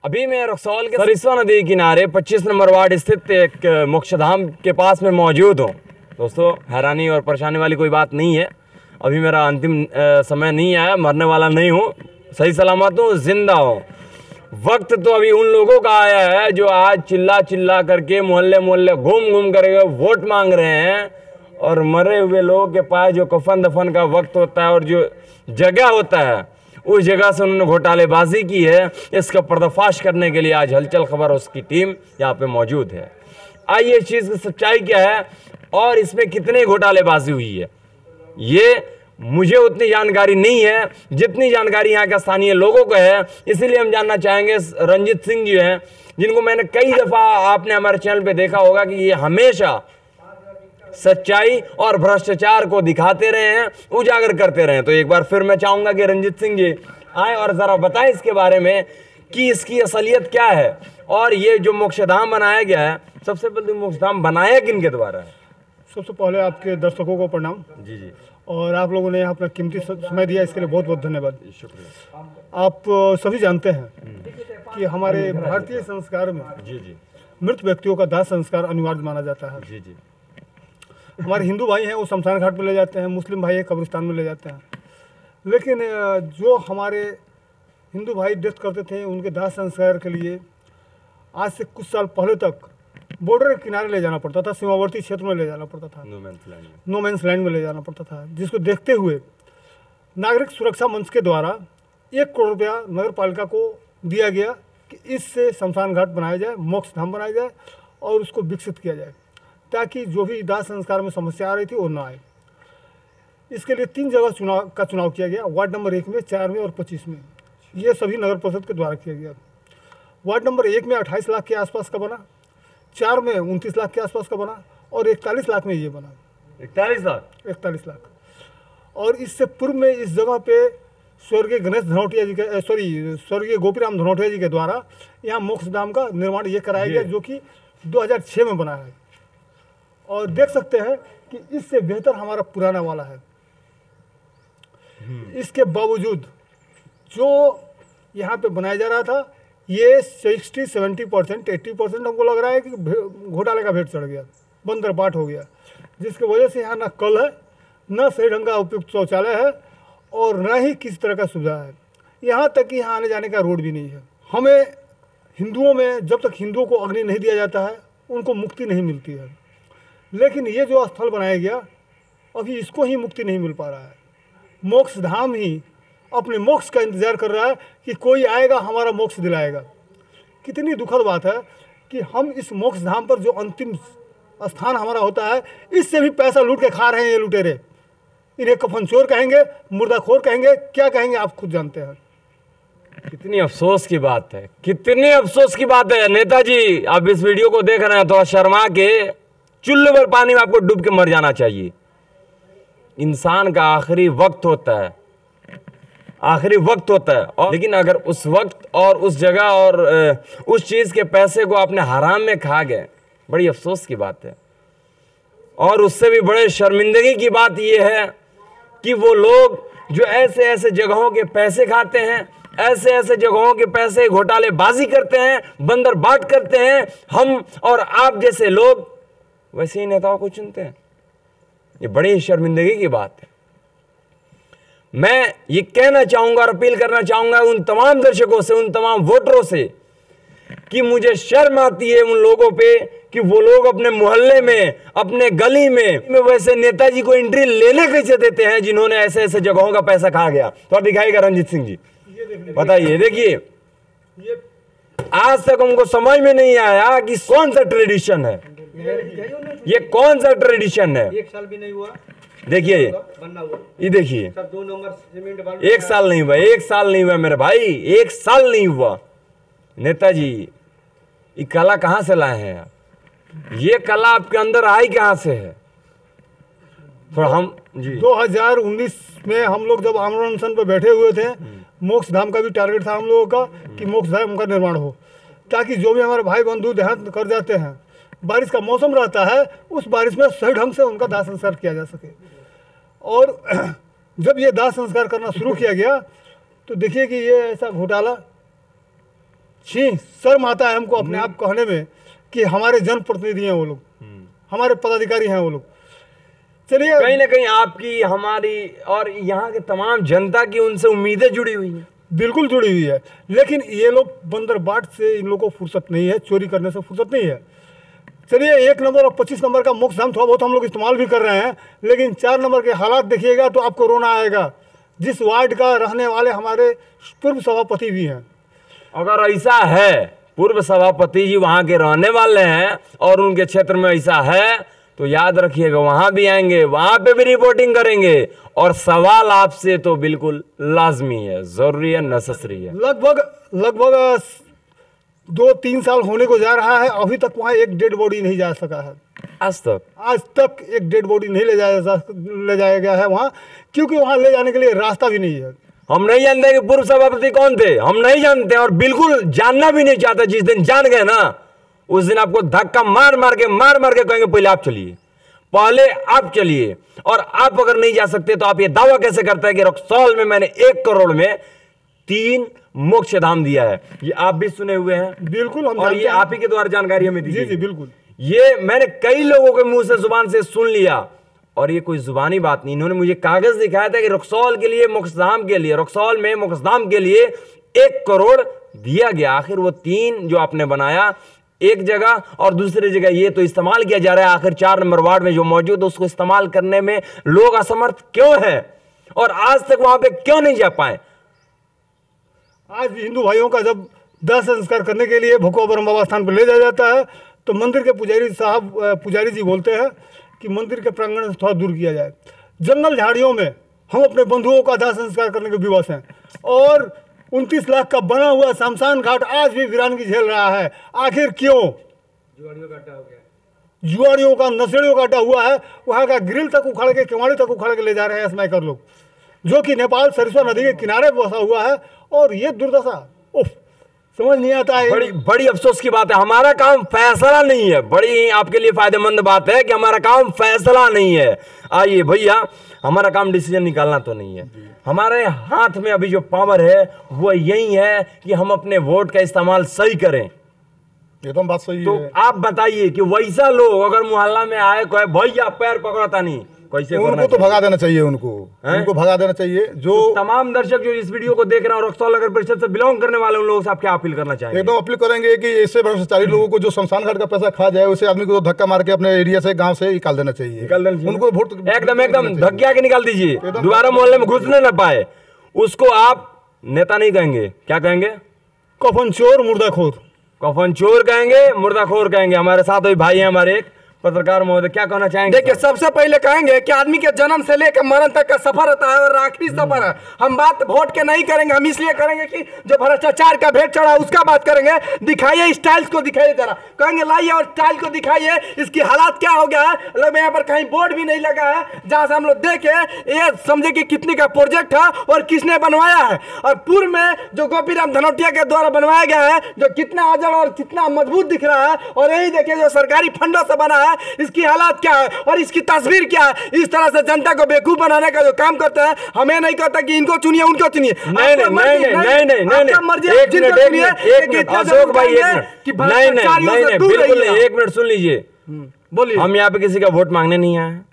अभी मैं रक्सौल के सरिस्वा नदी किनारे 25 नंबर वार्ड स्थित एक मोक्षधाम के पास में मौजूद हूँ। दोस्तों, हैरानी और परेशानी वाली कोई बात नहीं है। अभी मेरा अंतिम समय नहीं आया, मरने वाला नहीं हूँ, सही सलामत हूँ, जिंदा हूँ। वक्त तो अभी उन लोगों का आया है जो आज चिल्ला चिल्ला करके मोहल्ले मोहल्ले घूम घूम करके वोट मांग रहे हैं, और मरे हुए लोगों के पास जो कफन दफन का वक्त होता है और जो जगह होता है उस जगह से उन्होंने घोटालेबाजी की है। इसका पर्दाफाश करने के लिए आज हलचल खबर उसकी टीम यहाँ पे मौजूद है। आइए इस चीज़ की सच्चाई क्या है और इसमें कितनी घोटालेबाजी हुई है, ये मुझे उतनी जानकारी नहीं है जितनी जानकारी यहाँ के स्थानीय लोगों को है। इसीलिए हम जानना चाहेंगे रंजीत सिंह जी हैं, जिनको मैंने कई दफ़ा आपने हमारे चैनल पे देखा होगा कि ये हमेशा सच्चाई और भ्रष्टाचार को दिखाते रहे हैं, उजागर करते रहे हैं। तो एक बार फिर मैं चाहूंगा कि रंजीत सिंह जी आए और ज़रा बताएं इसके बारे में कि इसकी असलियत क्या है और ये जो मोक्षधाम बनाया गया है, सबसे पहले मोक्षधाम बनाया किन के द्वारा है? सबसे पहले आपके दर्शकों को प्रणाम। जी जी। और आप लोगों ने अपना कीमती समय दिया, इसके लिए बहुत बहुत धन्यवाद। शुक्रिया। आप सभी जानते हैं कि हमारे भारतीय संस्कार में जी जी मृत व्यक्तियों का दाह संस्कार अनिवार्य माना जाता है। जी जी। हमारे हिंदू भाई हैं वो शमशान घाट में ले जाते हैं, मुस्लिम भाई है कब्रिस्तान में ले जाते हैं। लेकिन जो हमारे हिंदू भाई डेथ करते थे उनके दाह संस्कार के लिए आज से कुछ साल पहले तक बॉर्डर के किनारे ले जाना पड़ता था, सीमावर्ती क्षेत्र में ले जाना पड़ता था, नो मैंस लैंड में ले जाना पड़ता था, जिसको देखते हुए नागरिक सुरक्षा मंच के द्वारा 1 करोड़ रुपया नगर पालिका को दिया गया कि इससे शमशान घाट बनाया जाए, मोक्ष धाम बनाया जाए और उसको विकसित किया जाए, ताकि जो भी दाह संस्कार में समस्या आ रही थी वो ना आए। इसके लिए 3 जगह चुनाव किया गया, वार्ड नंबर 1 में, 4 में और 25 में। ये सभी नगर परिषद के द्वारा किया गया। वार्ड नंबर 1 में 28 लाख के आसपास का बना, 4 में 29 लाख के आसपास का बना और 41 लाख में ये बना। 41 लाख। और इससे पूर्व में इस जगह पे स्वर्गीय गणेश धनौटिया जी के स्वर्गीय गोपीराम धनौटिया जी के द्वारा यहाँ मोक्षधाम का निर्माण ये कराया गया, जो कि 2006 में बना है। और देख सकते हैं कि इससे बेहतर हमारा पुराना वाला है। इसके बावजूद जो यहाँ पे बनाया जा रहा था, ये 60-70%, 80% हमको लग रहा है कि घोटाले का भेंट चढ़ गया, बंदर बाट हो गया, जिसकी वजह से यहाँ ना कल है, न सही ढंग का उपयुक्त शौचालय है और न ही किसी तरह का सुविधा है। यहाँ तक कि यहाँ आने जाने का रोड भी नहीं है। हमें हिंदुओं में जब तक हिंदुओं को अग्नि नहीं दिया जाता है उनको मुक्ति नहीं मिलती है, लेकिन ये जो स्थल बनाया गया अभी इसको ही मुक्ति नहीं मिल पा रहा है। मोक्ष धाम ही अपने मोक्ष का इंतज़ार कर रहा है कि कोई आएगा हमारा मोक्ष दिलाएगा। कितनी दुखद बात है कि हम इस मोक्ष धाम पर जो अंतिम स्थान हमारा होता है, इससे भी पैसा लूट के खा रहे हैं ये लुटेरे। इन्हें कफन चोर कहेंगे, मुर्दाखोर कहेंगे, क्या कहेंगे आप खुद जानते हैं। कितनी अफसोस की बात है, कितनी अफसोस की बात है। नेताजी, आप इस वीडियो को देख रहे हैं तो शर्मा के चुल्लू भर पानी में आपको डूब के मर जाना चाहिए। इंसान का आखिरी वक्त होता है, आखिरी वक्त होता है। और लेकिन अगर उस वक्त और उस जगह और उस चीज़ के पैसे को आपने हराम में खा गए, बड़ी अफसोस की बात है। और उससे भी बड़े शर्मिंदगी की बात यह है कि वो लोग जो ऐसे ऐसे जगहों के पैसे खाते हैं, ऐसे ऐसे जगहों के पैसे घोटालेबाजी करते हैं, बंदर बाट करते हैं, हम और आप जैसे लोग वैसे ही नेताओं को चुनते हैं। ये बड़ी शर्मिंदगी की बात है। मैं ये कहना चाहूंगा और अपील करना चाहूंगा उन तमाम दर्शकों से, उन तमाम वोटरों से कि मुझे शर्म आती है उन लोगों पे कि वो लोग अपने मोहल्ले में, अपने गली में वैसे नेताजी को एंट्री लेने कैसे देते हैं जिन्होंने ऐसे ऐसे जगहों का पैसा खा गया। तो आप दिखाएगा रंजीत सिंह जी, बताइए। देखिए, आज तक हमको समझ में नहीं आया कि कौन सा ट्रेडिशन है ये, कौन सा ट्रेडिशन है। 1 साल भी नहीं हुआ। देखिए ये, देखिए 2 नंबर सीमेंट वाला 1 साल नहीं हुआ, 1 साल नहीं हुआ मेरे भाई, 1 साल नहीं हुआ। नेताजी, ये कला कहाँ से लाए हैं आप? ये कला आपके अंदर आई कहाँ से है? थोड़ा हम जी 2019 में हम लोग जब आमरण अनशन पर बैठे हुए थे, मोक्ष धाम का भी टारगेट था हम लोगों का कि मोक्ष धाम का निर्माण हो, ताकि जो भी हमारे भाई बंधु देहांत कर जाते हैं, बारिश का मौसम रहता है, उस बारिश में सही ढंग से उनका दाह संस्कार किया जा सके। और जब ये दाह संस्कार करना शुरू किया गया तो देखिए कि ये ऐसा घोटाला छी शर्म आता है हमको अपने आप कहने में कि हमारे जनप्रतिनिधि हैं वो लोग, हमारे पदाधिकारी हैं वो लोग। चलिए, कहीं ना कहीं आपकी, हमारी और यहाँ के तमाम जनता की उनसे उम्मीदें जुड़ी हुई हैं। बिल्कुल जुड़ी हुई है, लेकिन ये लोग बंदर बाट से इन लोगों को फुर्सत नहीं है, चोरी करने से फुर्सत नहीं है। चलिए 1 नंबर और 25 नंबर का मोक्षधाम थोड़ा बहुत हम लोग इस्तेमाल भी कर रहे हैं, लेकिन 4 नंबर के हालात देखिएगा तो आपको रोना आएगा। जिस वार्ड का रहने वाले हमारे पूर्व सभापति भी हैं, अगर ऐसा है, पूर्व सभापति जी वहाँ के रहने वाले हैं और उनके क्षेत्र में ऐसा है, तो याद रखिएगा वहाँ भी आएंगे, वहाँ पे भी रिपोर्टिंग करेंगे और सवाल आपसे तो बिल्कुल लाजमी है, जरूरी है, नेसेसरी है। लगभग 2-3 साल होने को जा रहा है, अभी तक वहाँ एक डेड बॉडी नहीं जा सका है। आज तक एक डेड बॉडी नहीं ले जाया गया है वहाँ, क्योंकि वहाँ ले जाने के लिए रास्ता भी नहीं है। हम नहीं जानते कि पूर्व सभापति कौन थे, हम नहीं जानते और बिल्कुल जानना भी नहीं चाहते। जिस दिन जान गए ना, उस दिन आपको धक्का मार मार के कहेंगे पहले आप चलिए, पहले आप चलिए। और आप अगर नहीं जा सकते तो आप ये दावा कैसे करते हैं कि रक्सौल में मैंने 1 करोड़ में 3 मोक्षधाम दिया है? ये आप भी सुने हुए हैं। बिल्कुल, हम और ये आप ही के द्वारा जानकारी हमें दी। जी बिल्कुल, ये मैंने कई लोगों के मुंह से, जुबान से सुन लिया, और ये कोई जुबानी बात नहीं। इन्होंने मुझे कागज दिखाया था कि रक्सौल के लिए, मोक्षधाम के लिए, रक्सौल में मोक्षधाम के लिए 1 करोड़ दिया गया। आखिर वो 3 जो आपने बनाया एक जगह और दूसरी जगह, ये तो इस्तेमाल किया जा रहा है। आखिर 4 नंबर वार्ड में जो मौजूद है उसको इस्तेमाल करने में लोग असमर्थ क्यों है और आज तक वहां पे क्यों नहीं जा पाए? आज हिंदू भाइयों का जब दाह संस्कार करने के लिए भगवा ब्रह्म बाबा स्थान पर ले जाया जाता है, तो मंदिर के पुजारी जी बोलते हैं कि मंदिर के प्रांगण से थोड़ा दूर किया जाए। जंगल झाड़ियों में हम अपने बंधुओं का दाह संस्कार करने के विवश हैं, और 29 लाख का बना हुआ शमशान घाट आज भी वीरानगी झेल रहा है। आखिर क्यों? जुआड़ियों का, नशेड़ियों का अड्डा हुआ है। वहाँ का ग्रिल तक उखाड़ के, किवाड़ी तक उखाड़ के ले जा रहे हैं स्नाइकर लोग, जो कि नेपाल सरिस्वा नदी के किनारे बसा हुआ है। और ये दुर्दशा, उफ, समझ नहीं आता है। बड़ी अफसोस की बात है, हमारा काम फैसला नहीं है। बड़ी आपके लिए फायदेमंद बात है कि हमारा काम फैसला नहीं है। आइए भैया, हमारा काम डिसीजन निकालना तो नहीं है। हमारे हाथ में अभी जो पावर है वो यही है कि हम अपने वोट का इस्तेमाल सही करें। एकदम बात सही तो है। आप बताइए कि वैसा लोग अगर मोहल्ला में आए, कोई भैया पैर पकड़ता नहीं, कैसे उनको तो भगा देना चाहिए, उनको भगा देना चाहिए। जो तो तमाम दर्शक जो इस वीडियो को देख रहे हैं और रक्सौल नगर परिषद से बिलोंग करने वाले उन लोगों से आप क्या अपील करना चाहेंगे? एकदम अपील करेंगे कि ऐसे भ्रष्टाचारी लोगों को जो शमशान घाट का पैसा खा जाए, उसे आदमी को धक्का मार के अपने एरिया से, गांव से निकाल देना चाहिए। उनको वोट एकदम धक्का के निकाल दीजिए, दोबारा मोहल्ले में घुसने ना पाए। उसको आप नेता नहीं कहेंगे, क्या कहेंगे? कफन चोर, मुर्दाखोर। कफन चोर कहेंगे, मुर्दाखोर कहेंगे। हमारे साथ वही भाई हैं, हमारे एक पत्रकार महोदय, क्या कहना चाहेंगे? देखिए, सबसे पहले कहेंगे कि आदमी के जन्म से लेकर मरण तक का सफर होता है और आखिरी सफर है। हम बात वोट के नहीं करेंगे, हम इसलिए करेंगे कि जो भ्रष्टाचार का भेद चढ़ा उसका बात करेंगे। दिखाइए, स्टाइल्स को दिखाइए जरा, कहेंगे लाइए और स्टाइल को दिखाइए, इसकी हालात क्या हो गया है। मतलब यहाँ पर कहीं बोर्ड भी नहीं लगा है जहाँ से हम लोग देखे ये समझे कि कितने का प्रोजेक्ट है और किसने बनवाया है। और पूर्व में जो गोपीराम धनौटिया के द्वारा बनवाया गया है, जो कितना अजड़ और कितना मजबूत दिख रहा है, और यही देखिए जो सरकारी फंडों से बना है, इसकी हालात क्या है और इसकी तस्वीर क्या है। इस तरह से जनता को बेवकूफ बनाने का जो काम करते हैं, हमें नहीं कहता कि इनको चुनिए उनको चुनिए। नहीं, अशोक भाई एक मिनट सुन लीजिए। बोलिए। हम यहाँ पे किसी का वोट मांगने नहीं आए हैं।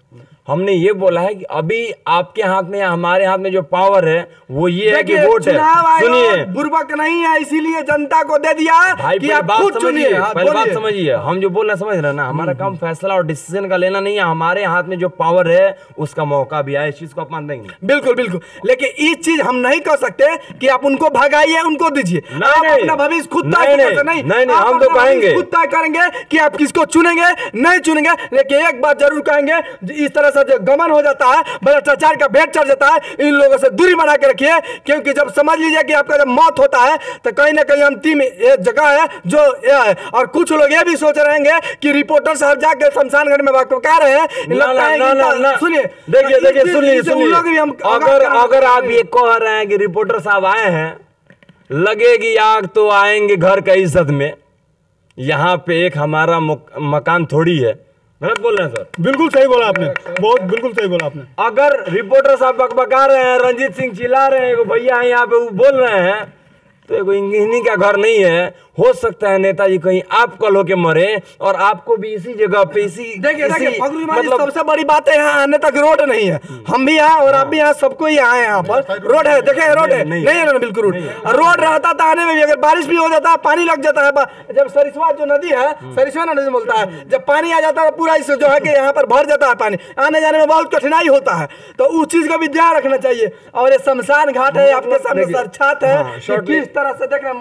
हमने ये बोला है कि अभी आपके हाथ में या हमारे हाथ में जो पावर है वो ये है कि वोट है। सुनिए, बुर्बक नहीं है, इसीलिए जनता को दे दिया कि आप खुद चुनिए। पहले बात समझिए, हम जो बोल रहे समझ रहे ना, हमारा काम फैसला और डिसीजन का लेना नहीं है। हमारे हाथ में जो पावर है उसका मौका भी आया, इस चीज को आप मान देंगे? बिल्कुल बिल्कुल, लेकिन इस चीज हम नहीं कह सकते कि आप उनको भगाइए, उनको दीजिए। आप अपना भविष्य खुद तय नहीं, हम तो कहेंगे खुद तय करेंगे कि आप किसको चुनेंगे, नहीं चुनेंगे। लेकिन एक बात जरूर कहेंगे, इस तरह जो गमन हो जाता है, भ्रष्टाचार का भेद चढ़ जाता है, इन लोगों से दूरी बना के रखिए। क्योंकि जब समझ लीजिए कि आपका जब मौत होता है तो कहीं ना कहीं अंतिम एक जगह है जो यह है। और कुछ लोग ये भी सोच रहेंगे कि रिपोर्टर साहब जाकर शमशान घाट में बकबका रहे हैं। सुनिए, देखिए सुनिए, अगर आप ये कह रहे हैं कि रिपोर्टर साहब आए हैं, लगेगी आग तो आएंगे घर का इज्जत में। यहाँ पे एक हमारा मकान थोड़ी है। गलत बोल रहे हैं सर? बिल्कुल सही बोला आपने, बहुत बिल्कुल सही बोला आपने। अगर रिपोर्टर साहब बकबका रहे हैं, रंजीत सिंह चिल्ला रहे हैं, भैया यहाँ पे वो बोल रहे हैं, तो कोई इन्हीं का घर नहीं है। हो सकता है नेताजी कहीं आप कल होके मरे और आपको भी इसी जगह पे देखिए फखरुद्दीन मतलब सबसे बड़ी बात है यहाँ आने तक रोड नहीं है। हम भी यहाँ और आप भी यहाँ, सबको ही यहाँ है। यहाँ पर रोड है, देखे रोड है नहीं है बिल्कुल रोड रहता था आने में भी। अगर बारिश भी हो जाता है पानी लग जाता है। जब सरिस्वा जो नदी है, सरिस्वा नदी बोलता है, जब पानी आ जाता है पूरा इस जो है कि यहाँ पर भर जाता है पानी, आने जाने में बहुत कठिनाई होता है। तो उस चीज का भी ध्यान रखना चाहिए। और ये शमशान घाट है आपके सामने साक्षात है, किस तरह से देख रहे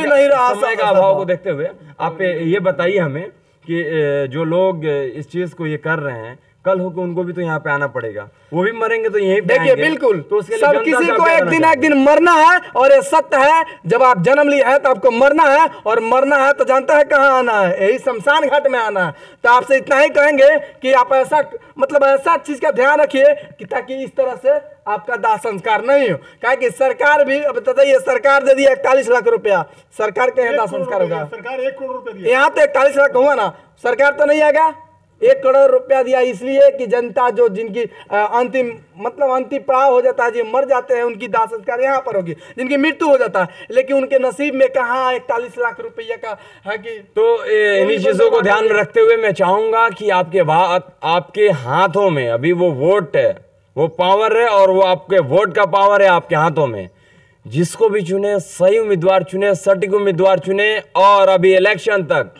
नहीं रहा। समय का अभाव को देखते हुए आप ये बताइए हमें कि जो लोग इस चीज को ये कर रहे हैं, कल होकर उनको भी तो यहाँ पे आना पड़ेगा। वो भी मरेंगे तो यहीं पे देखिए बिल्कुल तो उसके लिए सब किसी को एक दिन मरना है। और ये सत्य है, जब आप जन्म लिया है तो आपको मरना है, और मरना है तो जानता है कहाँ आना है, यही शमशान घाट में आना है। तो आपसे इतना ही कहेंगे कि आप ऐसा मतलब ऐसा चीज का ध्यान रखिए कि ताकि इस तरह से आपका दाह संस्कार नहीं हो। क्या कि सरकार भी अब बताइए, सरकार दे दिया 41 लाख रुपया, सरकार के यहाँ दाह संस्कार होगा। सरकार 1 करोड़ रुपया दिया, यहाँ तो 41 लाख हुआ ना, सरकार तो नहीं आएगा। 1 करोड़ रुपया दिया इसलिए कि जनता जो जिनकी अंतिम पड़ाव हो जाता है, जो मर जाते हैं, उनकी दाह संस्कार यहाँ पर होगी, जिनकी मृत्यु हो जाता है। लेकिन उनके नसीब में कहाँ 41 लाख रुपया का है कि। तो इन्हीं चीजों को ध्यान में रखते हुए मैं चाहूंगा कि आपके हाथों में अभी वो वोट है, वो पावर है, और वो आपके वोट का पावर है आपके हाथों में। जिसको भी चुने, सही उम्मीदवार चुने, सटीक उम्मीदवार चुने। और अभी इलेक्शन तक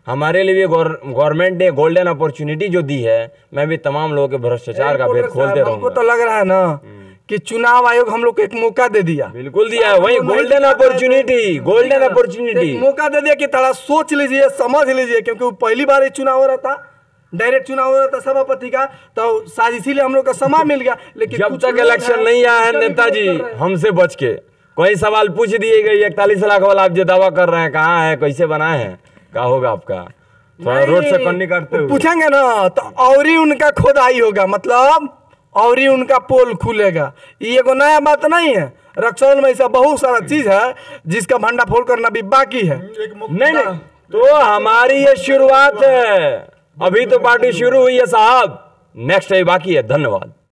हमारे लिए गवर्नमेंट ने गोल्डन अपॉर्चुनिटी जो दी है, मैं भी तमाम लोगों के भ्रष्टाचार का भेद खोलते रहूंगा। हमको तो लग रहा है ना कि चुनाव आयोग हम लोग को एक मौका दे दिया। बिल्कुल दिया है, वही गोल्डन अपॉर्चुनिटी मौका दे दिया कि थोड़ा सोच लीजिए, समझ लीजिए, क्योंकि वो पहली बार चुनाव हो रहा था, डायरेक्ट चुनाव हो रहा था सभापति का, तो शायद इसीलिए हम लोग का समय मिल गया। लेकिन जब तक इलेक्शन नहीं आया है नेताजी, हमसे बच के कोई सवाल पूछ दिए गए 41 लाख वाला आप जो दावा कर रहे हैं, कहाँ है, कैसे बनाए हैं, क्या होगा आपका? थोड़ा रोड से कन्नी काटते हुए पूछेंगे ना तो और ही उनका खोदाई होगा, मतलब और ही उनका पोल खुलेगा। ये एगो नया बात नहीं है। रक्सौल में ऐसा बहुत सारा चीज है जिसका भंडाफोड़ करना भी बाकी है। नहीं, तो हमारी ये शुरुआत है, अभी तो पार्टी शुरू हुई है साहब, नेक्स्ट है बाकी है। धन्यवाद।